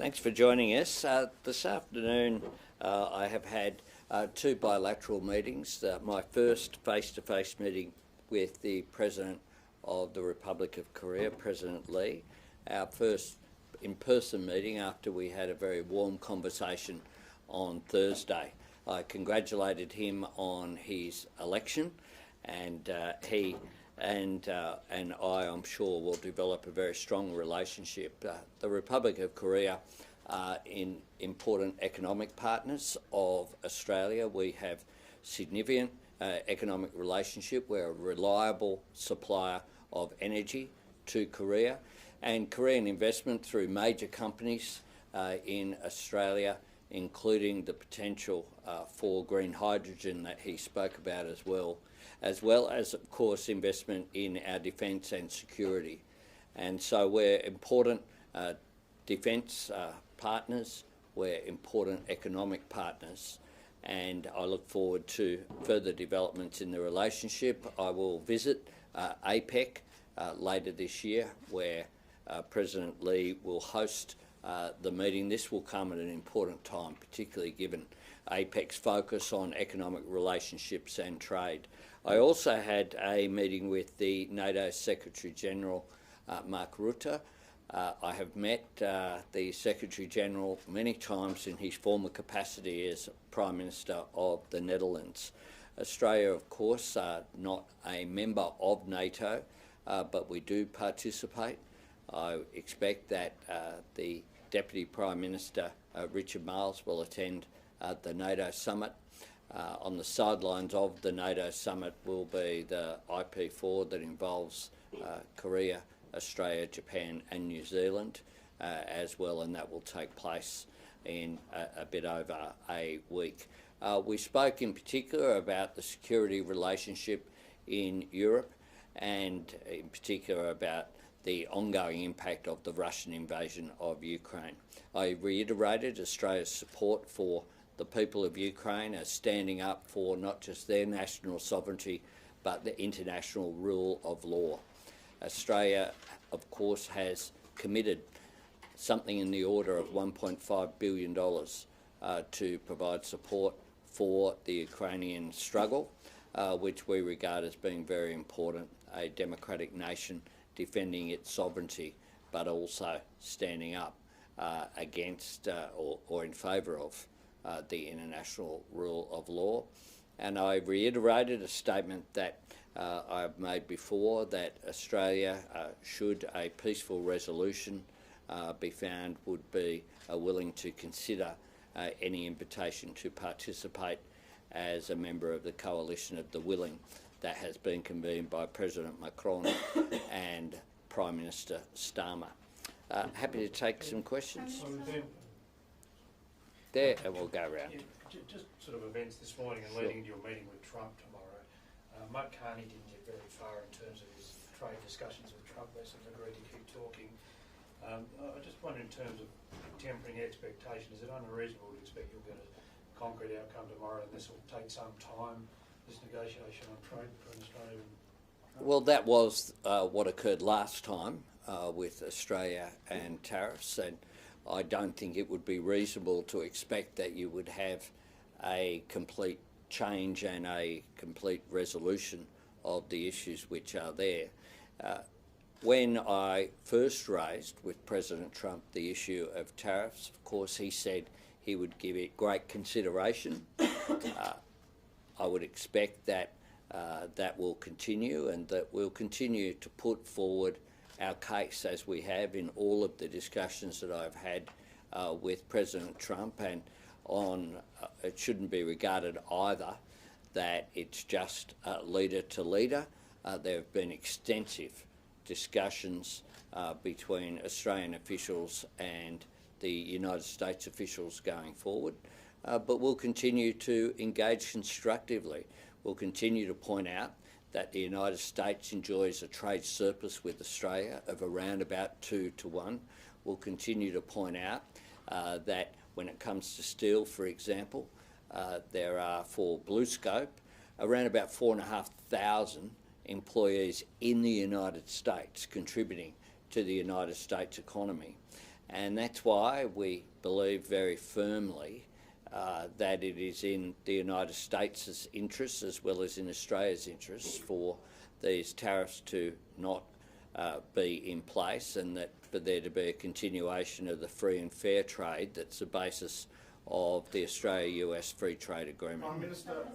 Thanks for joining us. This afternoon I have had two bilateral meetings. My first face-to-face meeting with the President of the Republic of Korea, President Lee. Our first in-person meeting after we had a very warm conversation on Thursday. I congratulated him on his election, and he and I, I'm sure, will develop a very strong relationship. The Republic of Korea are important economic partners of Australia. We have significant economic relationship. We're a reliable supplier of energy to Korea, and Korean investment through major companies in Australia, including the potential for green hydrogen that he spoke about as well as, of course, investment in our defence and security. And so we're important defence partners, we're important economic partners, and I look forward to further developments in the relationship. I will visit APEC later this year, where President Lee will host the meeting. This will come at an important time, particularly given APEC's focus on economic relationships and trade. I also had a meeting with the NATO Secretary-General, Mark Rutte. I have met the Secretary-General many times in his former capacity as Prime Minister of the Netherlands. Australia, of course, not a member of NATO, but we do participate. I expect that the Deputy Prime Minister, Richard Marles, will attend the NATO summit. On the sidelines of the NATO summit will be the IP4 that involves Korea, Australia, Japan and New Zealand as well, and that will take place in a bit over a week. We spoke in particular about the security relationship in Europe, and in particular about the ongoing impact of the Russian invasion of Ukraine. I reiterated Australia's support for the people of Ukraine as standing up for not just their national sovereignty, but the international rule of law. Australia, of course, has committed something in the order of $1.5 billion to provide support for the Ukrainian struggle, which we regard as being very important, a democratic nation defending its sovereignty, but also standing up against or in favour of the international rule of law. And I reiterated a statement that I've made before, that Australia, should a peaceful resolution be found, would be willing to consider any invitation to participate as a member of the coalition of the willing that has been convened by President Macron and Prime Minister Starmer. Happy to take some questions. There, and we'll go around. Yeah, just sort of events this morning and leading into your meeting with Trump tomorrow. Mark Carney didn't get very far in terms of his trade discussions with Trump. They sort of agreed to keep talking. I just wonder, in terms of tempering expectations, is it unreasonable to expect you'll get a concrete outcome tomorrow and this will take some time, this negotiation on trade between Australia and Trump? Well, that was what occurred last time with Australia and tariffs, and I don't think it would be reasonable to expect that you would have a complete change and a complete resolution of the issues which are there. When I first raised with President Trump the issue of tariffs, of course he said he would give it great consideration. I would expect that that will continue, and that we'll continue to put forward our case as we have in all of the discussions that I've had with President Trump. And on it shouldn't be regarded either that it's just leader to leader. There have been extensive discussions between Australian officials and the United States officials going forward, but we'll continue to engage constructively. We'll continue to point out that the United States enjoys a trade surplus with Australia of around about 2 to 1. We'll continue to point out that when it comes to steel, for example, there are, for BlueScope, around about 4,500 employees in the United States contributing to the United States economy. And that's why we believe very firmly that it is in the United States' interests as well as in Australia's interests for these tariffs to not be in place, and that for there to be a continuation of the free and fair trade that's the basis of the Australia-US Free Trade Agreement. Prime Minister,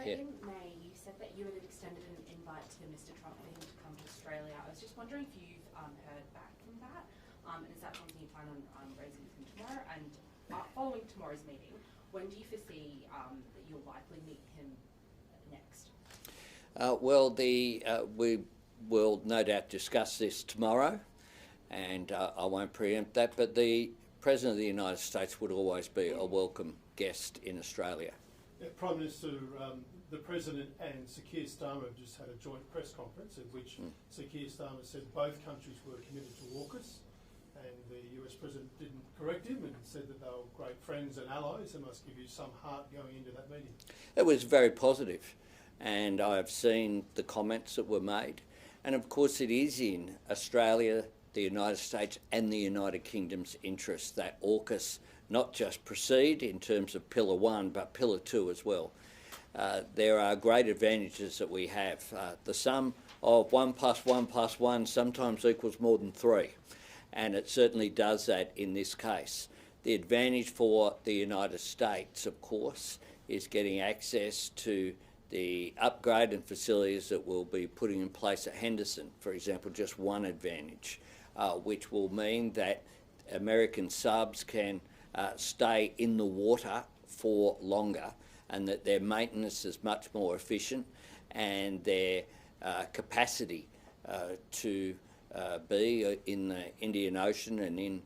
in May you said that you had extended an invite to Mr Trump for him to come to Australia. I was just wondering if you've heard back from that, and is that something you plan on raising with him tomorrow? And following tomorrow's meeting, when do you foresee that you'll likely meet him next? We will no doubt discuss this tomorrow, and I won't preempt that, but the President of the United States would always be a welcome guest in Australia. Prime Minister, the President and Sir Keir Starmer have just had a joint press conference at which Sir Keir Starmer said both countries were committed to AUKUS, and the US President didn't correct him and said that they were great friends and allies. It must give you some heart going into that meeting. It was very positive, and I've seen the comments that were made. And of course it is in Australia, the United States and the United Kingdom's interest that AUKUS not just proceed in terms of Pillar 1 but Pillar 2 as well. There are great advantages that we have. The sum of 1 + 1 + 1 sometimes equals more than 3, and it certainly does that in this case. The advantage for the United States, of course, is getting access to the upgrade and facilities that we'll be putting in place at Henderson, for example, just one advantage, which will mean that American subs can stay in the water for longer, and that their maintenance is much more efficient, and their capacity to be in the Indian Ocean and in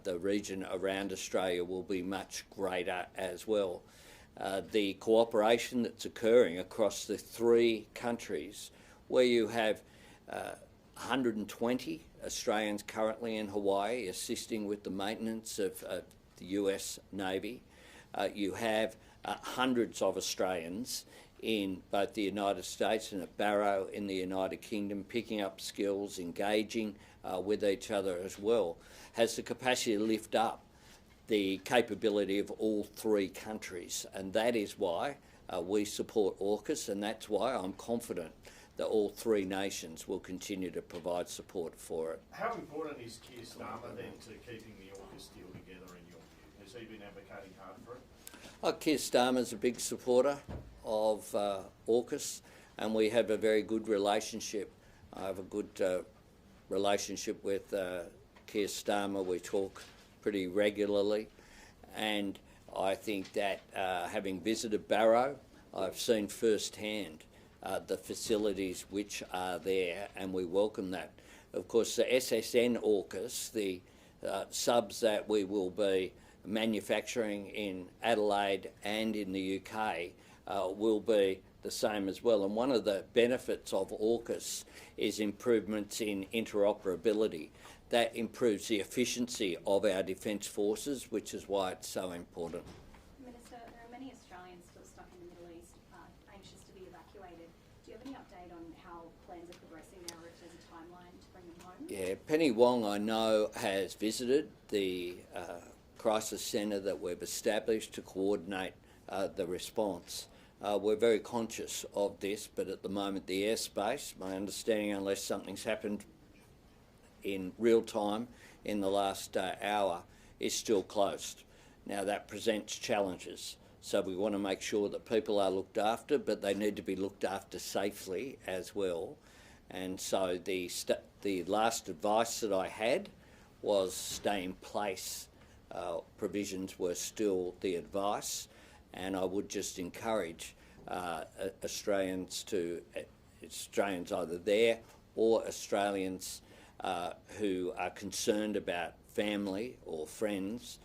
the region around Australia will be much greater as well. The cooperation that's occurring across the 3 countries, where you have 120 Australians currently in Hawaii assisting with the maintenance of the US Navy. You have hundreds of Australians in both the United States and at Barrow in the United Kingdom, picking up skills, engaging with each other as well, has the capacity to lift up the capability of all 3 countries. And that is why we support AUKUS, and that's why I'm confident that all 3 nations will continue to provide support for it. How important is Keir Starmer then to keeping the AUKUS deal together in your view? Has he been advocating hard for it? Keir Starmer's a big supporter of AUKUS, and we have a very good relationship. I have a good relationship with Keir Starmer. We talk pretty regularly, and I think that having visited Barrow, I've seen firsthand the facilities which are there, and we welcome that. Of course, the SSN AUKUS, the subs that we will be manufacturing in Adelaide and in the UK will be the same as well. And one of the benefits of AUKUS is improvements in interoperability. That improves the efficiency of our defence forces, which is why it's so important. Minister, there are many Australians still stuck in the Middle East, anxious to be evacuated. Do you have any update on how plans are progressing now, or if there's a timeline to bring them home? Yeah, Penny Wong, I know, has visited the crisis centre that we've established to coordinate the response. We're very conscious of this, but at the moment the airspace, my understanding, unless something's happened in real time in the last hour, is still closed. Now that presents challenges, so we want to make sure that people are looked after, but they need to be looked after safely as well. And so the last advice that I had was stay in place. Provisions were still the advice, and I would just encourage Australians either there or Australians who are concerned about family or friends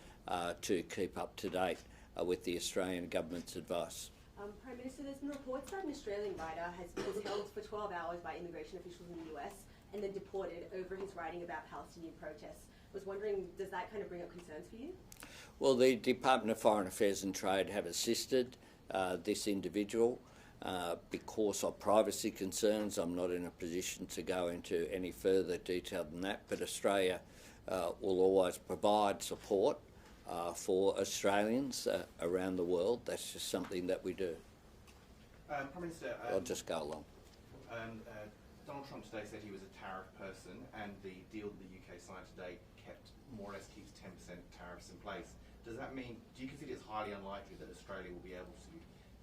to keep up to date with the Australian government's advice. Prime Minister, there's been reports that an Australian writer was held for 12 hours by immigration officials in the US and then deported over his writing about Palestinian protests. I was wondering, does that kind of bring up concerns for you? Well, the Department of Foreign Affairs and Trade have assisted this individual. Because of privacy concerns, I'm not in a position to go into any further detail than that, but Australia will always provide support for Australians around the world. That's just something that we do. Prime Minister, I'll just go along. Donald Trump today said he was a tariff person, and the deal that the UK signed today more or less keeps 10% tariffs in place. Does that mean, do you consider it's highly unlikely that Australia will be able to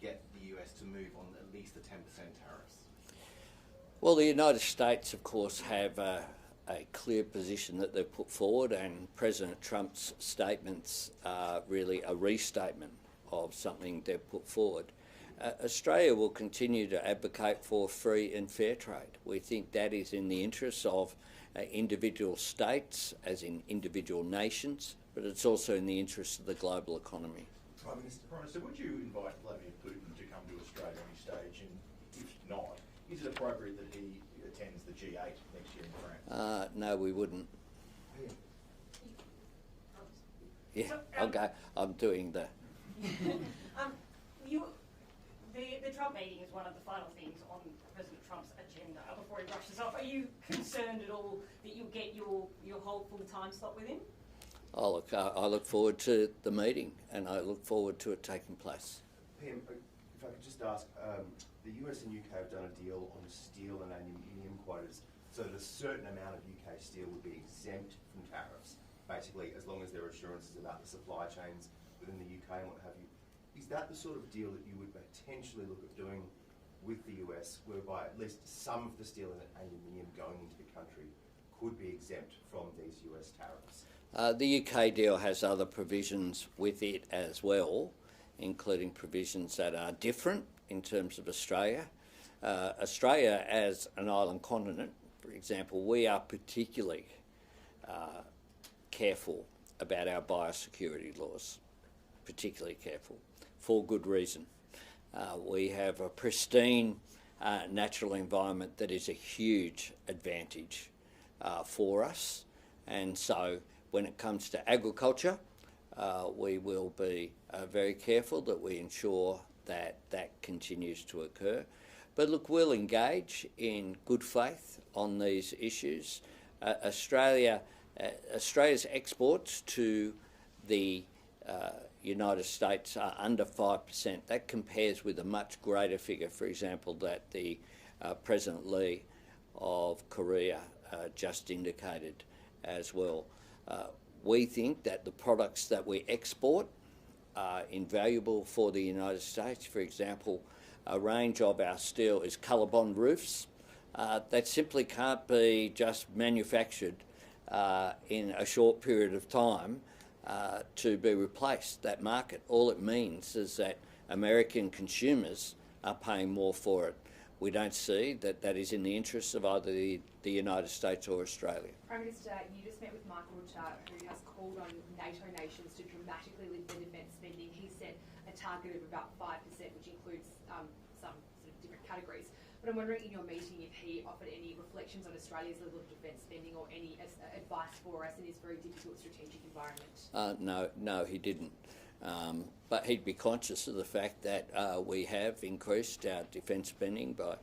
get the US to move on at least the 10% tariffs? Well, the United States, of course, have a clear position that they've put forward, and President Trump's statements are really a restatement of something they've put forward. Australia will continue to advocate for free and fair trade. We think that is in the interests of individual states, as in individual nations, but it's also in the interests of the global economy. Prime Minister, would you invite Vladimir Putin to come to Australia on any stage? And if not, is it appropriate that he attends the G8 next year in France? No, we wouldn't. Yeah, I'll go. I'm doing the... The Trump meeting is one of the final things on President Trump's agenda before he rushes off. Are you concerned at all that you'll get your whole full time slot with him? Oh, look, I look forward to the meeting, and I look forward to it taking place. PM, if I could just ask, the US and UK have done a deal on steel and aluminium quotas, so that a certain amount of UK steel would be exempt from tariffs, basically, as long as there are assurances about the supply chains within the UK and what have you. Is that the sort of deal that you would potentially look at doing with the US, whereby at least some of the steel and aluminium going into the country could be exempt from these US tariffs? The UK deal has other provisions with it as well, including provisions that are different in terms of Australia. Australia as an island continent, for example, we are particularly careful about our biosecurity laws, particularly careful, for good reason. We have a pristine natural environment that is a huge advantage for us, and so when it comes to agriculture, we will be very careful that we ensure that that continues to occur. But look, we'll engage in good faith on these issues. Australia's exports to the United States are under 5%. That compares with a much greater figure, for example, that the President Lee of Korea just indicated as well. We think that the products that we export are invaluable for the United States. For example, a range of our steel is colour-bond roofs that simply can't be just manufactured in a short period of time to be replaced, that market. All it means is that American consumers are paying more for it. We don't see that that is in the interests of either the United States or Australia. Prime Minister, you just met with Michael Rutte, who has called on NATO nations to dramatically lift their defence spending. He set a target of about 5%, which includes some sort of different categories. But I'm wondering in your meeting if he offered any reflections on Australia's level of defence spending or any advice for us in this very difficult strategic environment. No, he didn't. But he'd be conscious of the fact that we have increased our defence spending by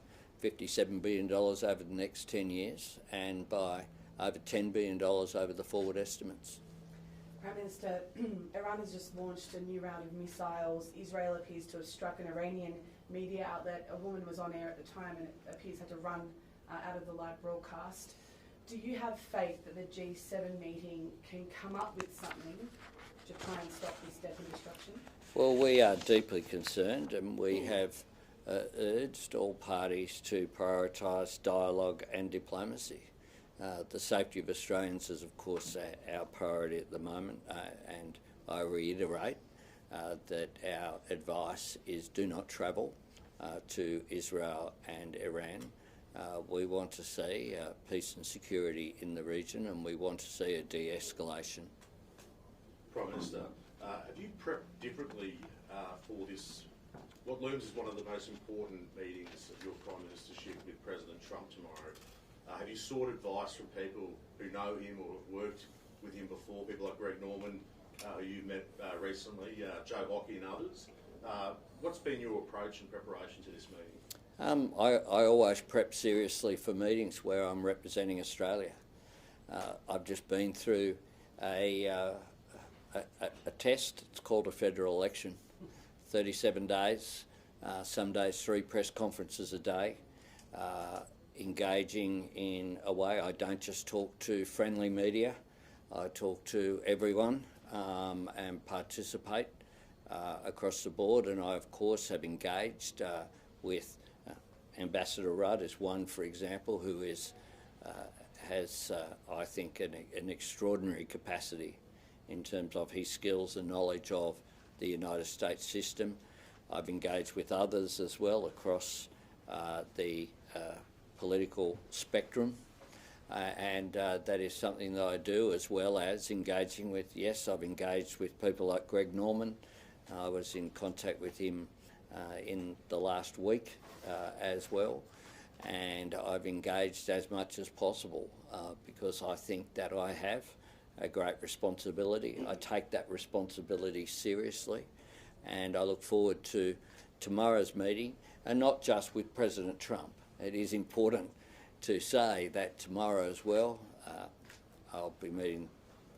$57 billion over the next 10 years and by over $10 billion over the forward estimates. Prime Minister, Iran has just launched a new round of missiles. Israel appears to have struck an Iranian media outlet. A woman was on air at the time and it appears had to run out of the live broadcast. Do you have faith that the G7 meeting can come up with something to try and stop this death and destruction? Well, we are deeply concerned, and we have urged all parties to prioritise dialogue and diplomacy. The safety of Australians is, of course, our priority at the moment, and I reiterate that our advice is do not travel to Israel and Iran. We want to see peace and security in the region, and we want to see a de-escalation. Prime Minister, have you prepped differently for this, what looms as one of the most important meetings of your Prime Ministership with President Trump tomorrow? Have you sought advice from people who know him or have worked with him before, people like Greg Norman, who you met recently, Joe Hockey and others? What's been your approach and preparation to this meeting? I always prep seriously for meetings where I'm representing Australia. I've just been through a test. It's called a federal election. 37 days, some days 3 press conferences a day, engaging in a way. I don't just talk to friendly media, I talk to everyone and participate across the board, and I of course have engaged with Ambassador Rudd is one, for example, who is has I think an extraordinary capacity in terms of his skills and knowledge of the United States system. I've engaged with others as well across the political spectrum, and that is something that I do, as well as engaging with, yes, I've engaged with people like Greg Norman. I was in contact with him in the last week as well, and I've engaged as much as possible because I think that I have a great responsibility. I take that responsibility seriously, and I look forward to tomorrow's meeting, and not just with President Trump. It is important to say that tomorrow as well, I'll be meeting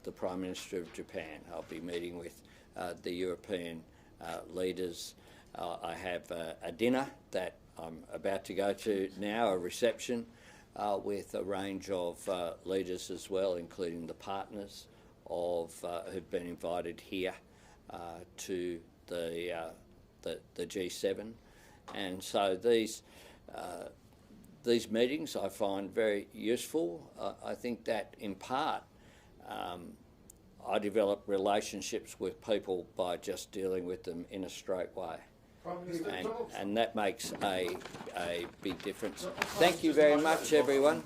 the Prime Minister of Japan. I'll be meeting with the European leaders. I have a dinner that I'm about to go to now, a reception with a range of leaders as well, including the partners of who've been invited here to the G7, and so these meetings I find very useful. I think that in part I develop relationships with people by just dealing with them in a straight way. And that makes a big difference. Thank you very much, everyone.